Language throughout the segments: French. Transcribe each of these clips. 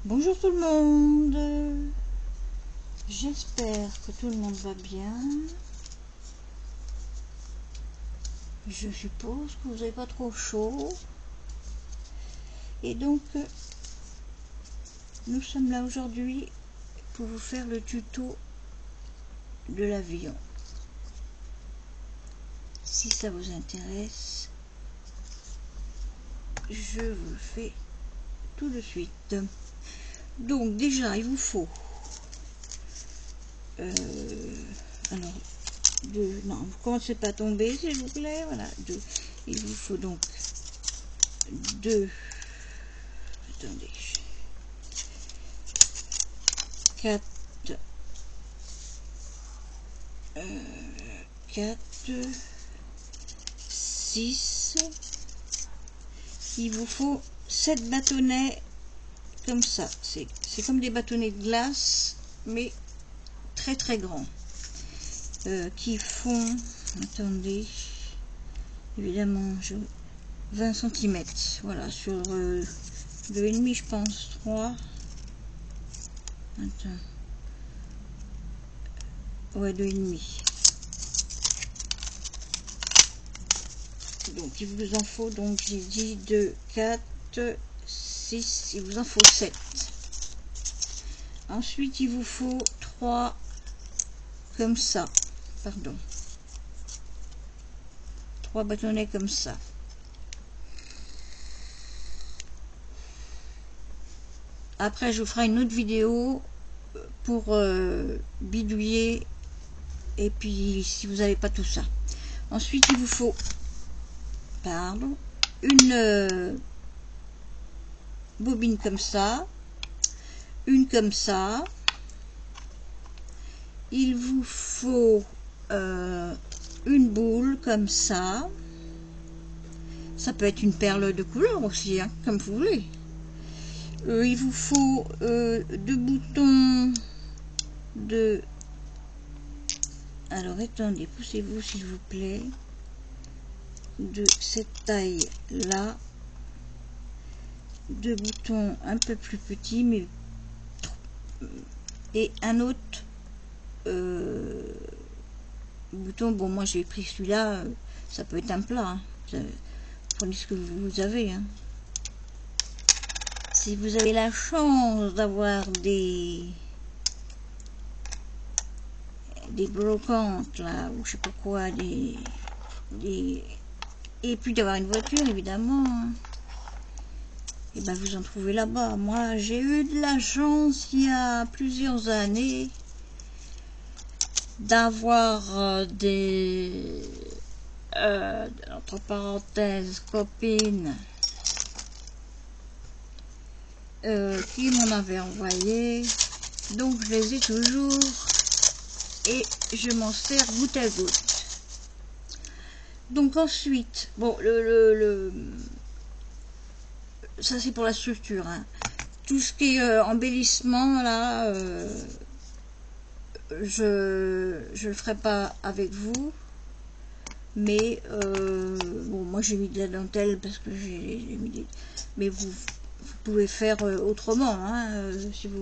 Bonjour tout le monde, j'espère que tout le monde va bien. Je suppose que vous n'avez pas trop chaud. Et donc, nous sommes là aujourd'hui pour vous faire le tuto de l'avion. Si ça vous intéresse, je vous le fais tout de suite. Donc déjà, il vous faut alors non, vous commencez pas à tomber s'il vous plaît, voilà, il vous faut donc deux, attendez, 4 6, il vous faut 7 bâtonnets comme ça, c'est comme des bâtonnets de glace mais très très grands, qui font, attendez, évidemment 20 cm, voilà, sur 2,5 je pense, 3, attends, ouais, 2,5. Donc il vous en faut, donc j'ai dit 2, 4, 6, il vous en faut 7. Ensuite il vous faut 3 comme ça, pardon, 3 bâtonnets comme ça. Après je vous ferai une autre vidéo pour bidouiller, et puis si vous n'avez pas tout ça. Ensuite il vous faut, pardon, une bobine comme ça, une comme ça, il vous faut une boule comme ça, ça peut être une perle de couleur aussi, hein, comme vous voulez. Il vous faut 2 boutons de, alors attendez, poussez-vous s'il vous plaît, de cette taille là, 2 boutons un peu plus petits, mais et un autre bouton, bon moi j'ai pris celui-là, ça peut être un plat, hein. Prenez ce que vous avez, hein. Si vous avez la chance d'avoir des brocantes là, ou je sais pas quoi, et puis d'avoir une voiture évidemment, hein. Et ben vous en trouvez là-bas. Moi j'ai eu de la chance il y a plusieurs années d'avoir des entre parenthèses copines qui m'en avaient envoyé, donc je les ai toujours et je m'en sers goutte à goutte. Donc ensuite, bon, ça c'est pour la structure, hein. Tout ce qui est embellissement là, je le ferai pas avec vous, mais bon, moi j'ai mis de la dentelle parce que j'ai mis des, mais vous pouvez faire autrement, hein, si vous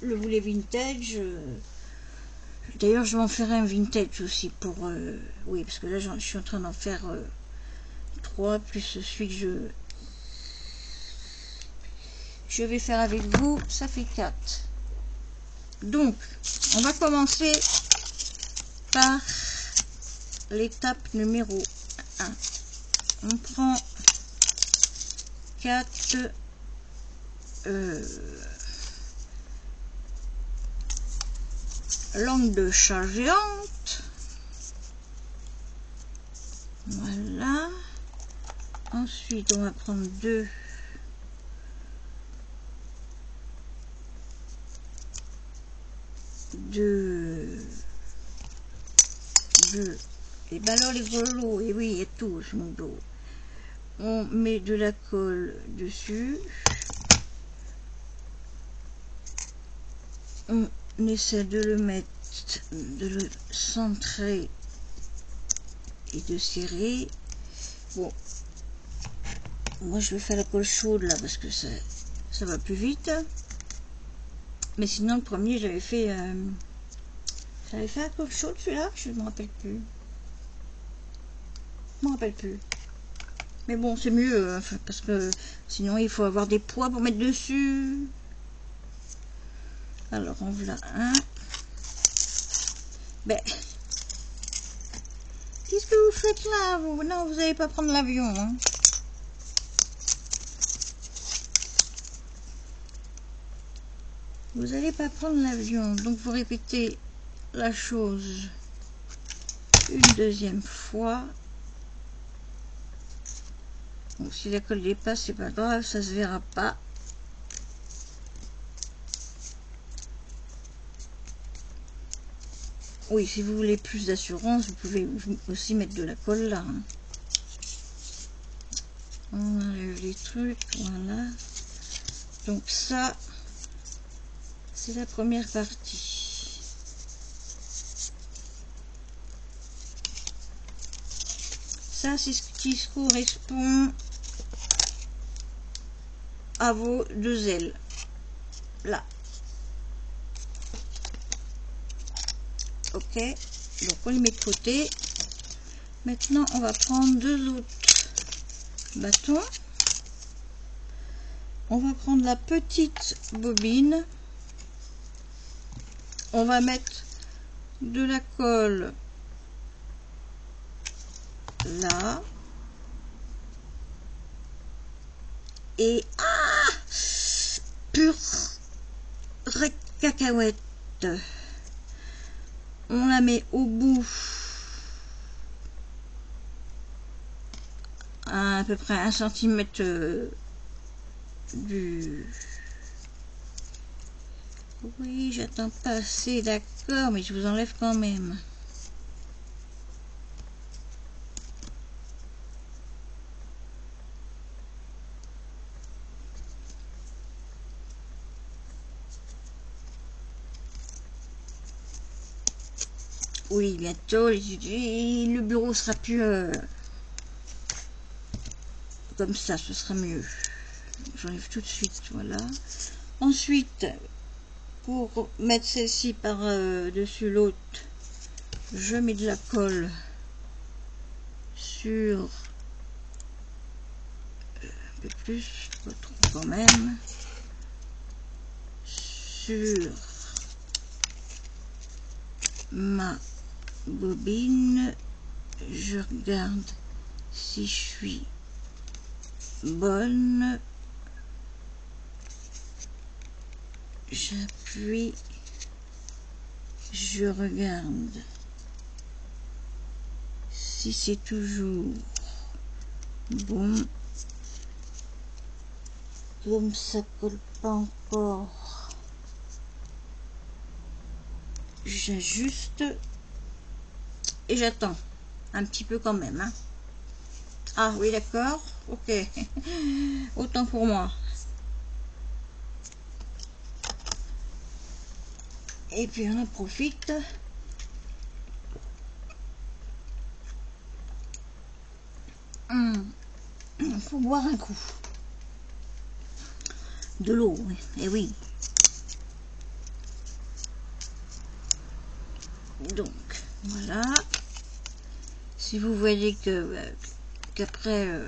le voulez vintage. D'ailleurs je m'en ferai un vintage aussi pour oui, parce que là je suis en train d'en faire 3 plus celui que je vais faire avec vous, ça fait 4. Donc on va commencer par l'étape numéro 1. On prend 4 langues de chat géante. Voilà. Ensuite, on va prendre 2 et ben alors les grelots, et oui, il y a tout sur mon dos. On met de la colle dessus, on essaie de le mettre, de le centrer et de serrer. Bon, moi je vais faire la colle chaude là parce que ça ça va plus vite. Mais sinon le premier j'avais fait à quoi chaud celui-là, je ne me rappelle plus. Je me rappelle plus. Mais bon, c'est mieux parce que sinon il faut avoir des poids pour mettre dessus. Alors en voilà un. Ben, qu'est-ce que vous faites là, vous? Non, vous n'allez pas prendre l'avion, hein. Vous n'allez pas prendre l'avion, donc vous répétez la chose une deuxième fois. Bon, si la colle dépasse, c'est pas grave, ça se verra pas. Oui, si vous voulez plus d'assurance, vous pouvez aussi mettre de la colle là, hein. On enlève les trucs, voilà. Donc ça, c'est la première partie. Ça, c'est ce qui correspond à vos deux ailes. Là. Ok. Donc on les met de côté. Maintenant, on va prendre deux autres bâtons. On va prendre la petite bobine. On va mettre de la colle là. Et pure cacahuète. On la met au bout à peu près 1 cm du... Oui, j'attends pas assez, d'accord, mais je vous enlève quand même. Oui, bientôt, le bureau sera plus comme ça, ce sera mieux. J'enlève tout de suite, voilà. Ensuite, pour mettre celle-ci par dessus l'autre, je mets de la colle sur un peu plus, pas trop quand même, sur ma bobine. Je regarde si je suis bonne. J'appuie, je regarde si c'est toujours bon. Comme ça colle pas encore, j'ajuste et j'attends un petit peu quand même, hein. Ah oui, d'accord, ok. Autant pour moi. Et puis on en profite. Faut boire un coup. De l'eau, oui. Et oui. Donc, voilà. Si vous voyez que qu'après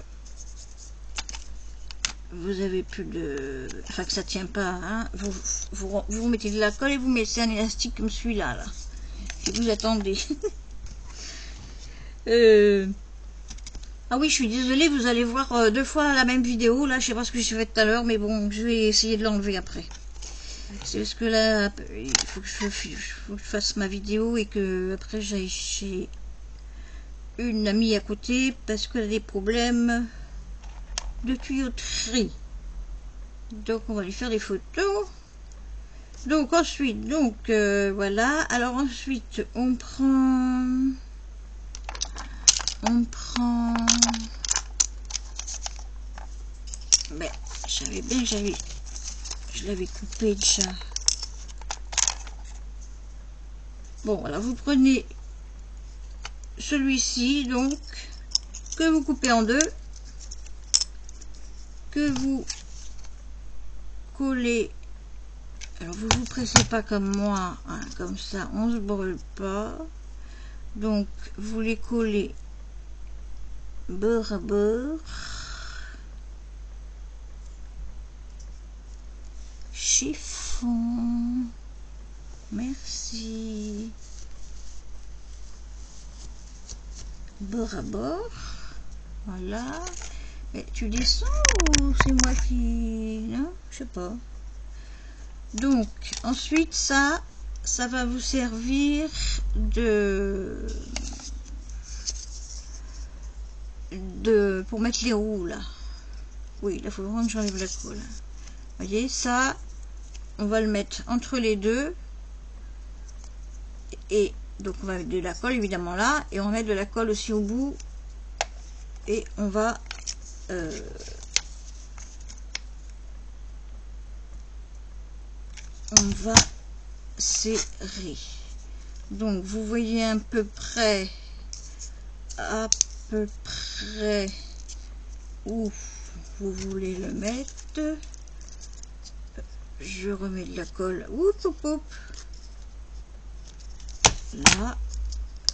vous avez plus de... Enfin, que ça tient pas, hein, vous mettez de la colle et vous mettez un élastique comme celui-là, là. Et vous attendez. Ah oui, je suis désolée, vous allez voir deux fois la même vidéo. Là, je sais pas ce que j'ai fait tout à l'heure, mais bon, je vais essayer de l'enlever après. C'est parce que là, il faut que je fasse ma vidéo et que après j'aille chez une amie à côté parce qu'elle a des problèmes de tuyauterie. Donc on va lui faire des photos. Donc ensuite, voilà. Alors ensuite, on prend... Mais je savais bien que je l'avais coupé déjà. Bon, alors vous prenez celui-ci, donc, que vous coupez en deux, que vous coller. Alors vous pressez pas comme moi, hein, comme ça on se brûle pas. Donc vous les collez beurre à beurre, chiffon, merci, beurre à beurre, voilà. Mais tu descends ou c'est moi qui... Non, je sais pas. Donc ensuite ça va vous servir pour mettre les roues là. Oui, là il faut vraiment que j'enlève la colle. Vous voyez, ça on va le mettre entre les deux, et donc on va mettre de la colle évidemment là, et on va mettre de la colle aussi au bout, et on va serrer. Donc vous voyez à peu près où vous voulez le mettre. Je remets de la colle, là,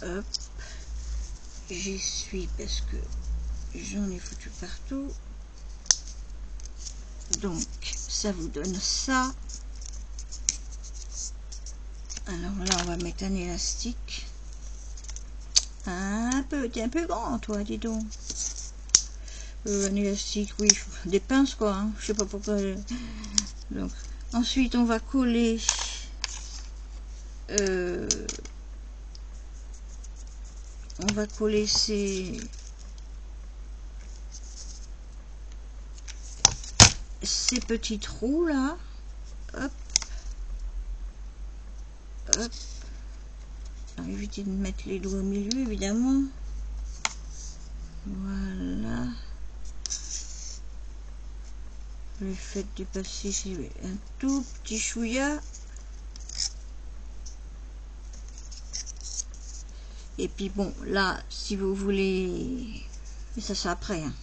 hop, j'y suis parce que j'en ai foutu partout. Donc ça vous donne ça. Alors là on va mettre un élastique. T'es un peu grand toi, dis donc. Un élastique, oui, des pinces quoi, hein. Je sais pas pourquoi. Donc ensuite on va coller ces petits trous là, hop, hop. Alors, évitez de mettre les doigts au milieu évidemment. Voilà. Le fait de passer un tout petit chouïa. Et puis bon, là, si vous voulez, mais ça c'est après, hein.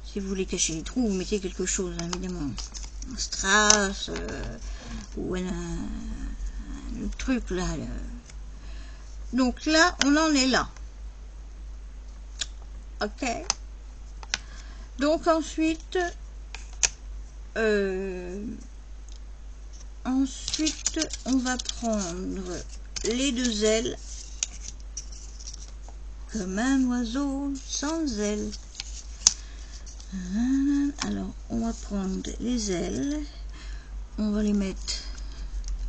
Si vous voulez cacher les trous, vous mettez quelque chose, hein, évidemment. Un strass, ou un truc là. Donc là, on en est là. Ok. Donc ensuite, on va prendre les deux ailes comme un oiseau sans ailes. Alors on va prendre les ailes, on va les mettre,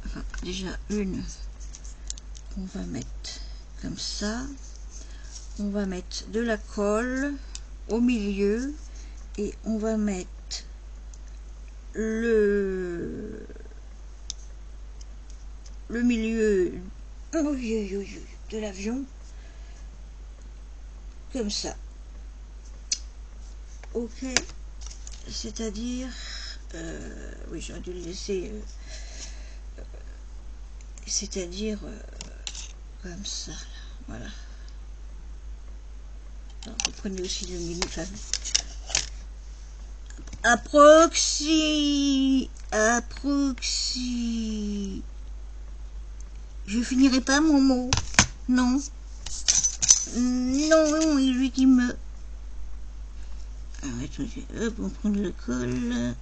enfin déjà une, on va mettre comme ça, on va mettre de la colle au milieu et on va mettre le milieu de l'avion comme ça. Ok, c'est-à-dire oui, j'aurais dû le laisser c'est-à-dire comme ça là. Voilà. Alors, vous prenez aussi le milieu, enfin, approxi, je finirai pas mon mot, non, non, il lui qui me... Alors, attendez, hop, on prend le col,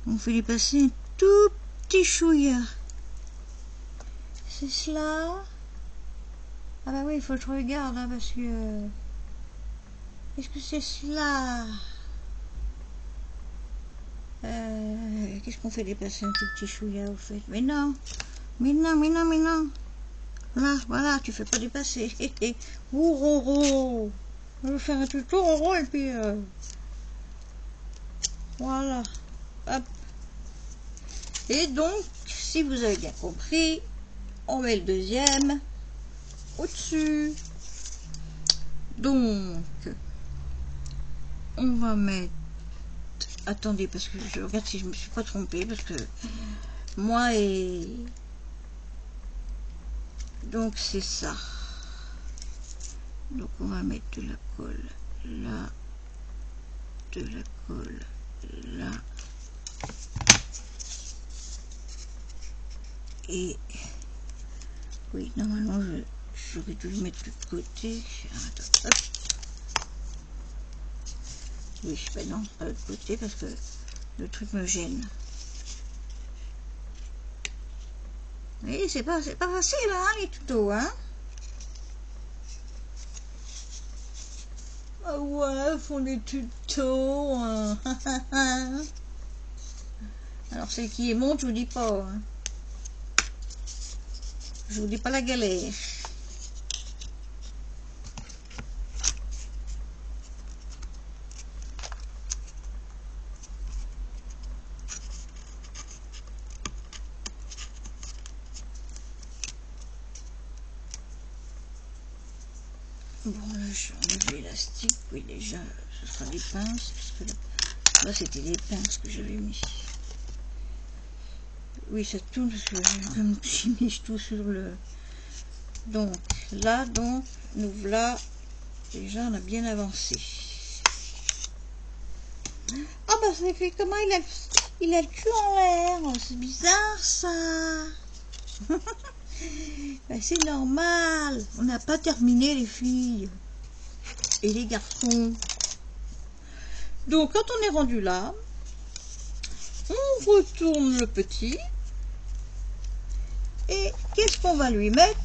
on fait lui passer un tout petit chouïa, c'est cela. Ah bah oui, il faut que je regarde, hein, parce que... Est-ce que c'est cela? Qu'est-ce qu'on fait dépasser un tout petit chouïa au fait? Mais non, mais non, mais non, mais non. Là, voilà, tu fais pas dépasser. Ouh, on va faire un tout roro et puis voilà. Hop. Et donc, si vous avez bien compris, on met le deuxième au-dessus. Donc, on va mettre... Attendez, parce que je regarde si je me suis pas trompée, parce que moi et... Donc c'est ça. Donc on va mettre de la colle là, de la colle là. Et oui, normalement, j'aurais dû le mettre de côté. Attends, hop. Oui, ben non, pas de côté parce que le truc me gêne. Oui, c'est pas facile, hein, les tutos, hein. Ah ouais, font des tutos. Hein. Alors, celle qui est monte, je vous dis pas. Hein. Je vous dis pas la galère. Bon, là, je vais enlever l'élastique. Oui, déjà, ce sera des pinces. Parce que là c'était des pinces que j'avais mis. Oui, ça tourne parce que comme j'ai mis tout sur le... Donc, là, nous voilà. Déjà, on a bien avancé. Ah, bah, ça fait comment il a le cul en l'air. C'est bizarre, ça. Ben, c'est normal. On n'a pas terminé, les filles. Et les garçons. Donc, quand on est rendu là, on retourne le petit. Et qu'est-ce qu'on va lui mettre?